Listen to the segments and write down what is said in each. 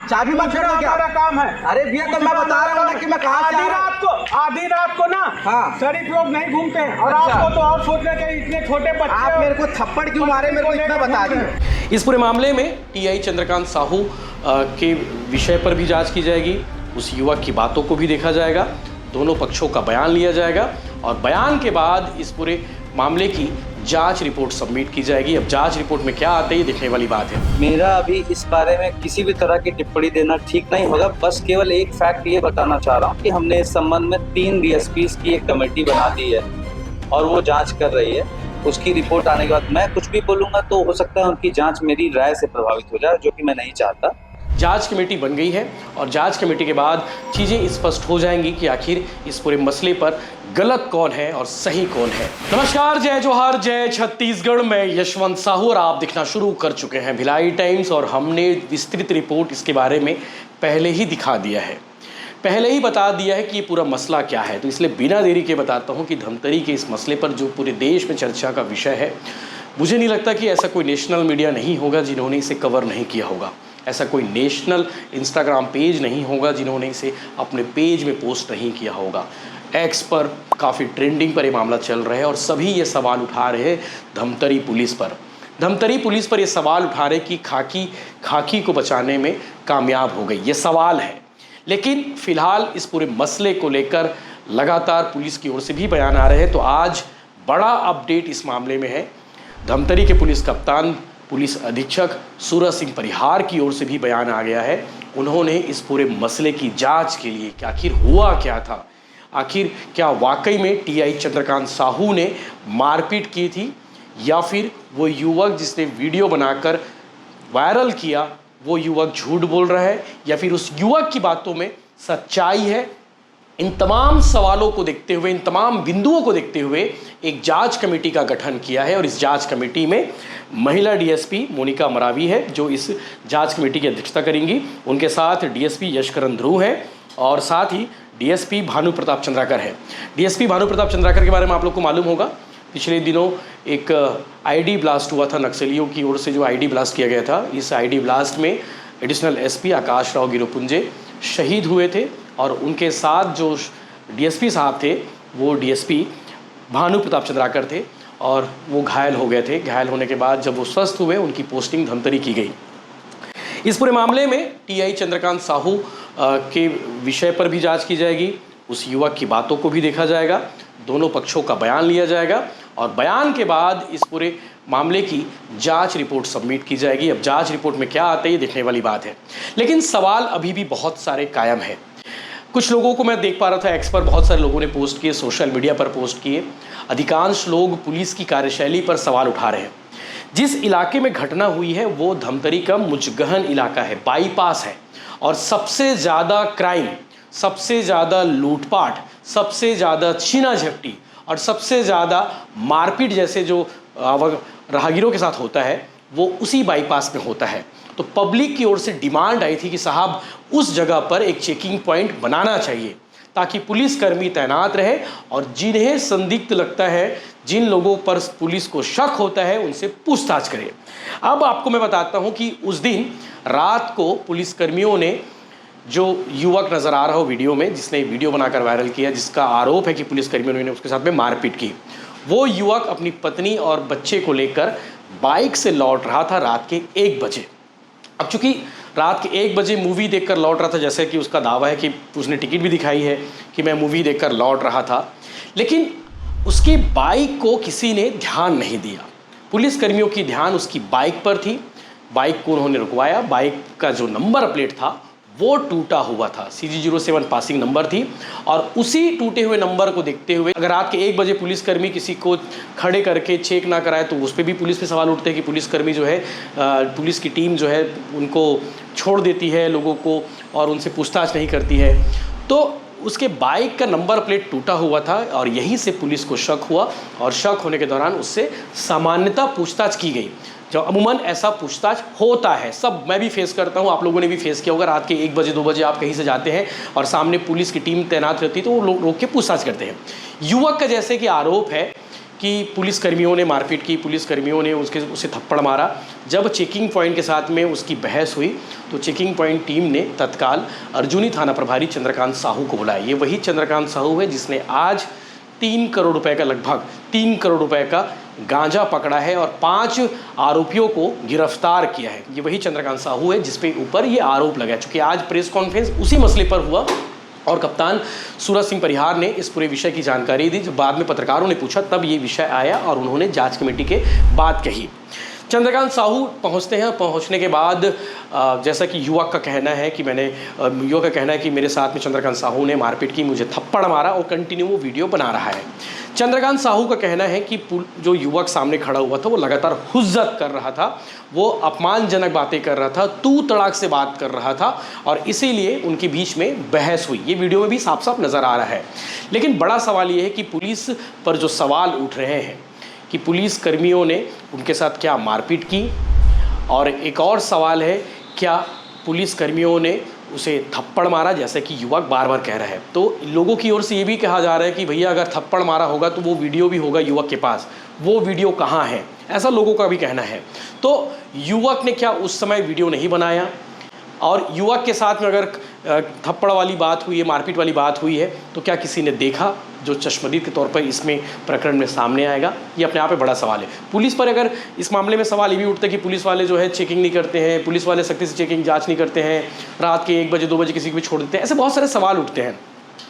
चाबी मत दूसरा छेड़ो क्या? हमारा काम है। अरे भैया तो मैं बता रहा हूँ ना कि मैं कहाँ से आ रहा हूँ। आधी रात को ना हाँ। शरीफ लोग नहीं घूमते हैं और अच्छा। आपको तो और सोचने के इतने छोटे बच्चे आप मेरे को थप्पड़ क्यों मारे, मेरे को इतना बता दिए। इस पूरे मामले में टीआई चंद्रकांत साहू के विषय पर भी जांच की जाएगी, उस युवक की बातों को भी देखा जाएगा, दोनों पक्षों का बयान लिया जाएगा और बयान के बाद इस पूरे मामले की जांच रिपोर्ट सबमिट की जाएगी। अब जांच रिपोर्ट में क्या आता है ये देखने वाली बात है। मेरा अभी इस बारे में किसी भी तरह की टिप्पणी देना ठीक नहीं होगा। बस केवल एक फैक्ट ये बताना चाह रहा हूँ कि हमने इस संबंध में 3 डीएसपीज की एक कमेटी बना दी है और वो जांच कर रही है। उसकी रिपोर्ट आने के बाद मैं कुछ भी बोलूँगा तो हो सकता है उनकी जांच मेरी राय से प्रभावित हो जाए, जो कि मैं नहीं चाहता। जांच कमेटी बन गई है और जांच कमेटी के बाद चीज़ें स्पष्ट हो जाएंगी कि आखिर इस पूरे मसले पर गलत कौन है और सही कौन है। नमस्कार, जय जोहार, जय छत्तीसगढ़। मैं यशवंत साहू और आप देखना शुरू कर चुके हैं भिलाई टाइम्स और हमने विस्तृत रिपोर्ट इसके बारे में पहले ही दिखा दिया है, पहले ही बता दिया है कि ये पूरा मसला क्या है। तो इसलिए बिना देरी के बताता हूँ कि धमतरी के इस मसले पर जो पूरे देश में चर्चा का विषय है, मुझे नहीं लगता कि ऐसा कोई नेशनल मीडिया नहीं होगा जिन्होंने इसे कवर नहीं किया होगा, ऐसा कोई नेशनल इंस्टाग्राम पेज नहीं होगा जिन्होंने इसे अपने पेज में पोस्ट नहीं किया होगा। एक्स पर काफ़ी ट्रेंडिंग पर ये मामला चल रहा है और सभी ये सवाल उठा रहे हैं धमतरी पुलिस पर। धमतरी पुलिस पर ये सवाल उठा रहे कि खाकी को बचाने में कामयाब हो गई, ये सवाल है। लेकिन फिलहाल इस पूरे मसले को लेकर लगातार पुलिस की ओर से भी बयान आ रहे हैं। तो आज बड़ा अपडेट इस मामले में है। धमतरी के पुलिस कप्तान पुलिस अधीक्षक सूरज सिंह परिहार की ओर से भी बयान आ गया है। उन्होंने इस पूरे मसले की जांच के लिए कि आखिर हुआ क्या था, आखिर क्या वाकई में टीआई चंद्रकांत साहू ने मारपीट की थी या फिर वो युवक जिसने वीडियो बनाकर वायरल किया वो युवक झूठ बोल रहा है या फिर उस युवक की बातों में सच्चाई है। इन तमाम सवालों को देखते हुए, इन तमाम बिंदुओं को देखते हुए एक जांच कमेटी का गठन किया है और इस जांच कमेटी में महिला डीएसपी मोनिका मरावी है जो इस जांच कमेटी की अध्यक्षता करेंगी। उनके साथ डीएसपी यशकरण ध्रुव है और साथ ही डीएसपी भानु प्रताप चंद्राकर है। डीएसपी भानु प्रताप चंद्राकर के बारे में आप लोग को मालूम होगा, पिछले दिनों एक आईडी ब्लास्ट हुआ था, नक्सलियों की ओर से जो आईडी ब्लास्ट किया गया था। इस आईडी ब्लास्ट में एडिशनल एसपी आकाश राव गिरोपुंजे शहीद हुए थे और उनके साथ जो डीएसपी साहब थे वो डीएसपी भानु प्रताप चंद्राकर थे और वो घायल हो गए थे। घायल होने के बाद जब वो स्वस्थ हुए उनकी पोस्टिंग धमतरी की गई। इस पूरे मामले में टीआई चंद्रकांत साहू के विषय पर भी जांच की जाएगी, उस युवक की बातों को भी देखा जाएगा, दोनों पक्षों का बयान लिया जाएगा और बयान के बाद इस पूरे मामले की जांच रिपोर्ट सबमिट की जाएगी। अब जांच रिपोर्ट में क्या आता है ये देखने वाली बात है। लेकिन सवाल अभी भी बहुत सारे कायम हैं। कुछ लोगों को मैं देख पा रहा था एक्स पर बहुत सारे लोगों ने पोस्ट किए, सोशल मीडिया पर पोस्ट किए। अधिकांश लोग पुलिस की कार्यशैली पर सवाल उठा रहे हैं। जिस इलाके में घटना हुई है वो धमतरी का मुजगहन इलाका है, बाईपास है और सबसे ज़्यादा क्राइम, सबसे ज़्यादा लूटपाट, सबसे ज़्यादा छीना झपटी और सबसे ज़्यादा मारपीट जैसे जो राहगीरों के साथ होता है वो उसी बाईपास में होता है। तो पब्लिक की ओर से डिमांड आई थी कि साहब उस जगह पर एक चेकिंग पॉइंट बनाना चाहिए ताकि पुलिसकर्मी तैनात रहे और जिन्हें संदिग्ध लगता है, जिन लोगों पर पुलिस को शक होता है उनसे पूछताछ करें। अब आपको मैं बताता हूं कि उस दिन रात को पुलिसकर्मियों ने जो युवक नज़र आ रहा हो वीडियो में, जिसने वीडियो बनाकर वायरल किया, जिसका आरोप है कि पुलिसकर्मियों ने उसके साथ में मारपीट की, वो युवक अपनी पत्नी और बच्चे को लेकर बाइक से लौट रहा था रात के 1 बजे। अब चूंकि रात के 1 बजे मूवी देखकर लौट रहा था, जैसे कि उसका दावा है कि उसने टिकट भी दिखाई है कि मैं मूवी देखकर लौट रहा था, लेकिन उसकी बाइक को किसी ने ध्यान नहीं दिया। पुलिसकर्मियों की ध्यान उसकी बाइक पर थी। बाइक को उन्होंने रुकवाया। बाइक का जो नंबर प्लेट था वो टूटा हुआ था, CG07 पासिंग नंबर थी और उसी टूटे हुए नंबर को देखते हुए अगर रात के 1 बजे पुलिसकर्मी किसी को खड़े करके चेक ना कराए तो उस पर भी पुलिस पे सवाल उठते हैं कि पुलिसकर्मी जो है, पुलिस की टीम जो है उनको छोड़ देती है लोगों को और उनसे पूछताछ नहीं करती है। तो उसके बाइक का नंबर प्लेट टूटा हुआ था और यहीं से पुलिस को शक हुआ और शक होने के दौरान उससे सामान्यतः पूछताछ की गई। जो अमूमन ऐसा पूछताछ होता है, सब मैं भी फेस करता हूँ, आप लोगों ने भी फेस किया होगा। रात के 1 बजे 2 बजे आप कहीं से जाते हैं और सामने पुलिस की टीम तैनात रहती है तो वो लोग रोक के पूछताछ करते हैं। युवक का जैसे कि आरोप है कि पुलिसकर्मियों ने मारपीट की, पुलिसकर्मियों ने उसे थप्पड़ मारा। जब चेकिंग पॉइंट के साथ में उसकी बहस हुई तो चेकिंग पॉइंट टीम ने तत्काल अर्जुनी थाना प्रभारी चंद्रकांत साहू को बुलाया। ये वही चंद्रकांत साहू है जिसने आज 3 करोड़ रुपए का, लगभग 3 करोड़ रुपए का गांजा पकड़ा है और 5 आरोपियों को गिरफ्तार किया है। ये वही चंद्रकांत साहू है जिस पे ऊपर ये आरोप लगा। चूँकि आज प्रेस कॉन्फ्रेंस उसी मसले पर हुआ और कप्तान सूरज सिंह परिहार ने इस पूरे विषय की जानकारी दी। जब बाद में पत्रकारों ने पूछा तब ये विषय आया और उन्होंने जांच कमेटी के बात कही। चंद्रकांत साहू पहुंचते हैं। पहुंचने के बाद जैसा कि युवक का कहना है कि मेरे साथ में चंद्रकांत साहू ने मारपीट की, मुझे थप्पड़ मारा और कंटिन्यू वो वीडियो बना रहा है। चंद्रकांत साहू का कहना है कि जो युवक सामने खड़ा हुआ था वो लगातार हुज्जत कर रहा था, वो अपमानजनक बातें कर रहा था, तू तड़ाक से बात कर रहा था और इसीलिए उनके बीच में बहस हुई। ये वीडियो में भी साफ साफ नज़र आ रहा है। लेकिन बड़ा सवाल ये है कि पुलिस पर जो सवाल उठ रहे हैं कि पुलिस कर्मियों ने उनके साथ क्या मारपीट की, और एक और सवाल है क्या पुलिस कर्मियों ने उसे थप्पड़ मारा जैसे कि युवक बार बार कह रहा है। तो लोगों की ओर से ये भी कहा जा रहा है कि भैया अगर थप्पड़ मारा होगा तो वो वीडियो भी होगा युवक के पास, वो वीडियो कहाँ है, ऐसा लोगों का भी कहना है। तो युवक ने क्या उस समय वीडियो नहीं बनाया, और युवक के साथ में अगर थप्पड़ वाली बात हुई है, मारपीट वाली बात हुई है, तो क्या किसी ने देखा जो चश्मदीद के तौर पर इसमें प्रकरण में सामने आएगा? ये अपने आप में बड़ा सवाल है। पुलिस पर अगर इस मामले में सवाल ये भी उठता है कि पुलिस वाले जो है चेकिंग नहीं करते हैं, पुलिस वाले सख्ती से चेकिंग जांच नहीं करते हैं, रात के 1 बजे 2 बजे किसी को भी छोड़ देते हैं, ऐसे बहुत सारे सवाल उठते हैं।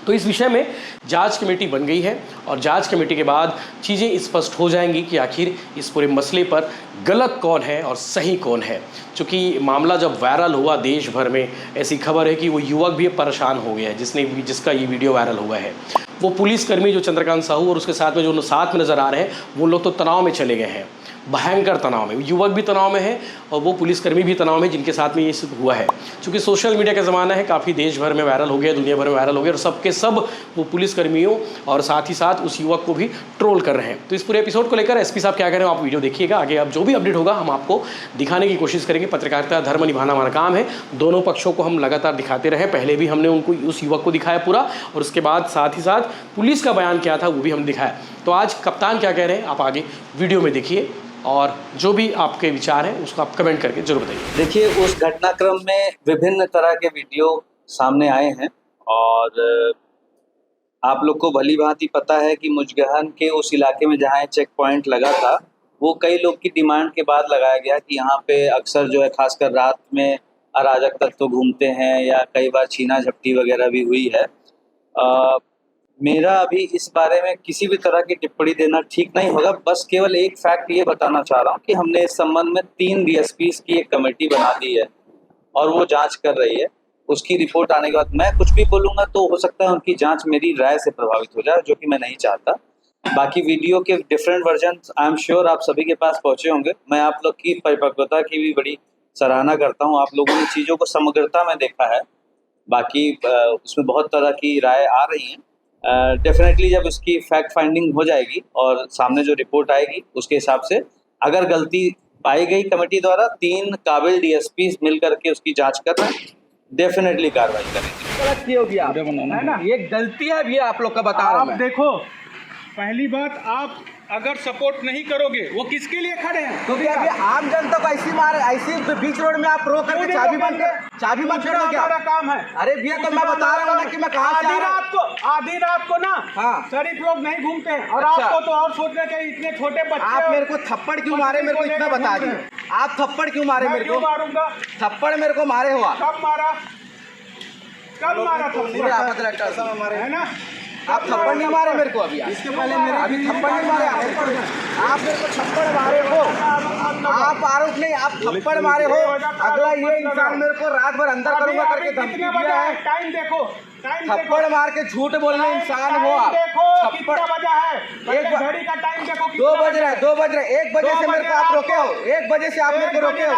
तो इस विषय में जांच कमेटी बन गई है और जांच कमेटी के बाद चीज़ें स्पष्ट हो जाएंगी कि आखिर इस पूरे मसले पर गलत कौन है और सही कौन है। क्योंकि मामला जब वायरल हुआ देश भर में, ऐसी खबर है कि वो युवक भी परेशान हो गया है जिसका ये वीडियो वायरल हुआ है। वो पुलिसकर्मी जो चंद्रकांत साहू और उसके साथ में जो साथ में नज़र आ रहे हैं वो लोग तो तनाव में चले गए हैं, भयंकर तनाव में। युवक भी तनाव में है और वो पुलिसकर्मी भी तनाव में जिनके साथ में ये सब हुआ है। क्योंकि सोशल मीडिया का ज़माना है, काफ़ी देश भर में वायरल हो गया, दुनिया भर में वायरल हो गया और सबके सब वो पुलिसकर्मियों और साथ ही साथ उस युवक को भी ट्रोल कर रहे हैं। तो इस पूरे एपिसोड को लेकर एसपी साहब क्या कह रहे हैं आप वीडियो देखिएगा। आगे अब जो भी अपडेट होगा हम आपको दिखाने की कोशिश करेंगे। पत्रकारिता धर्म निभाना हमारा काम है, दोनों पक्षों को हम लगातार दिखाते रहे। पहले भी हमने उनको उस युवक को दिखाया पूरा, और उसके बाद साथ ही साथ पुलिस का बयान क्या था वो भी हमने दिखाया। तो आज कप्तान क्या कह रहे हैं आप आगे वीडियो में देखिए, और जो भी आपके विचार हैं उसको आप कमेंट करके जरूर बताइए। देखिए, उस घटनाक्रम में विभिन्न तरह के वीडियो सामने आए हैं और आप लोग को भली भांति पता है कि मुजगहन के उस इलाके में जहाँ चेक पॉइंट लगा था वो कई लोग की डिमांड के बाद लगाया गया कि यहाँ पे अक्सर जो है खासकर रात में अराजक तत्व घूमते हैं या कई बार छीना झपटी वगैरह भी हुई है। मेरा अभी इस बारे में किसी भी तरह की टिप्पणी देना ठीक नहीं होगा। बस केवल एक फैक्ट ये बताना चाह रहा हूँ कि हमने इस संबंध में 3 डीएसपीज की एक कमेटी बना दी है और वो जांच कर रही है। उसकी रिपोर्ट आने के बाद मैं कुछ भी बोलूँगा तो हो सकता है उनकी जांच मेरी राय से प्रभावित हो जाए, जो कि मैं नहीं चाहता। बाकी वीडियो के different version I am sure आप सभी के पास पहुँचे होंगे। मैं आप लोग की परिपक्वता की भी बड़ी सराहना करता हूँ। आप लोगों ने चीज़ों को समग्रता में देखा है। बाकी उसमें बहुत तरह की राय आ रही हैं। डेफिनेटली जब उसकी फैक्ट फाइंडिंग हो जाएगी और सामने जो रिपोर्ट आएगी उसके हिसाब से अगर गलती पाई गई कमेटी द्वारा 3 काबिल डीएसपी मिल करके उसकी जांच कर रहे हैं, डेफिनेटली कार्रवाई करेंगे। गलत की होगी आप, है ना? ये गलती है भी आप लोग का बता रहा हूं मैं। देखो, पहली बात आप अगर सपोर्ट नहीं करोगे वो किसके लिए खड़े हैं? क्योंकि अभी आम जनता को ऐसी मार, ऐसी बीच रोड में आप रोक करके चाबी बंद कर दो क्या? काम है। अरे भैया तो मैं बता रहा हूँ ना कि मैं कहाँ से आधी रात को ना हाँ शरीफ लोग नहीं घूमते हैं और अच्छा। आपको तो और सोच रहे कि इतने छोटे बच्चे आप मेरे को थप्पड़ क्यों मारे, मेरे को इतना बता दिए। आप थप्पड़ क्यों मारे मेरे को? मारूंगा। थप्पड़ मेरे को मारे हो आप? कब मारा थप्पड़ है ना? आप थप्पड़ नहीं मारे मेरे को अभी, इसके पहले मेरे अभी थप्पड़ नहीं मारे आप मेरे को थप्पड़ मारे हो। आप आरोप नहीं, आप थप्पड़ मारे हो। अगला ये इंसान मेरे को रात भर अंदर करूंगा करके धमकी दिया है। टाइम देखो, थप्पड़ मार के झूठ बोलने इंसान हो आप। थप्पड़ बजा है, एक घड़ी का टाइम देखो, 2 बज रहा है, 2 बज रहे, 1 बजे से मेरे को आप रोके हो, 1 बजे से आप मेरे को रोके हो,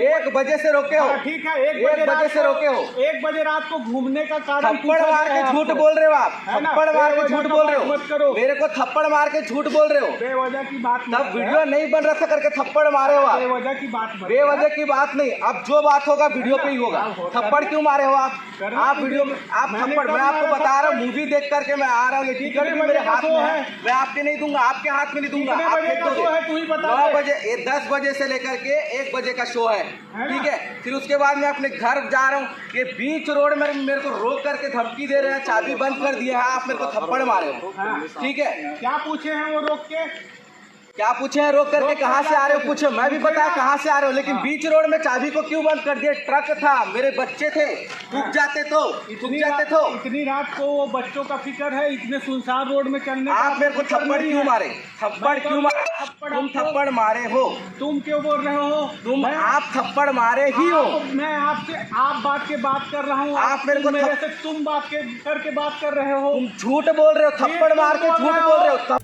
1 बजे से रोके हो। ठीक है, 1 बजे से रोके हो। 1 बजे रात को घूमने का कारण थप्पड़ मार के झूठ बोल रहे हो आप, थप्पड़ मार के झूठ बोल रहे हो, मेरे को थप्पड़ मार के झूठ बोल रहे हो। बेवजह की बात मत तब कर। वीडियो नहीं बन रहा था करके थप्पड़ मारे हो आप। बेवजह की बात मत कर। बेवजह की बात नहीं, अब जो बात होगा वीडियो पे ही होगा। थप्पड़ क्यों मारे हो आप? आप वीडियो में आप मैंने थप्पड़, कब मैं आपको मारा बता रहा हूँ, थप्पड़? मूवी देख करके मैं आ रहा हूँ, ये टिकट भी कितने मेरे बजे का हाथ शो में है? है, मैं आपके नहीं दूंगा, आपके हाथ में नहीं दूंगा। कितने आप बजे फेंक का दोगे। शो है? तू ही बता 9 दे। बजे 10 बजे से लेकर के 1 बजे का शो है, ना? ठीक है। फिर उसके बाद मैं अपने घर जा रहा हूँ, ये बीच रोड में मेरे को रोक करके धमकी दे रहे हैं, चाबी बंद कर दिया है, आप मेरे को थप्पड़ मारे हो, हाँ। ठीक है। क्या पूछे हैं वो रोक के? क्या पूछे हैं रोक करके, कहाँ से आ रहे हो पूछो, मैं भी बताया कहाँ से आ रहे हो, लेकिन बीच रोड में चाबी को क्यों बंद कर दिया? ट्रक था, मेरे बच्चे थे, डूब जाते तो इतनी रात को वो बच्चों का फिक्र है, इतने सुनसान रोड में चलने का आप मेरे को फिक्र थप्पड़ नहीं क्यों है। मारे? थप्पड़ क्यों मारे? तुम थप्पड़ मारे हो, तुम क्यों बोल रहे हो? तुम आप थप्पड़ मारे ही हो। मैं आपसे आप कर रहा हूँ, आप मेरे को मेरे से तुम बात करके बात कर रहे हो। तुम झूठ बोल रहे हो, थप्पड़ मार के झूठ बोल रहे हो।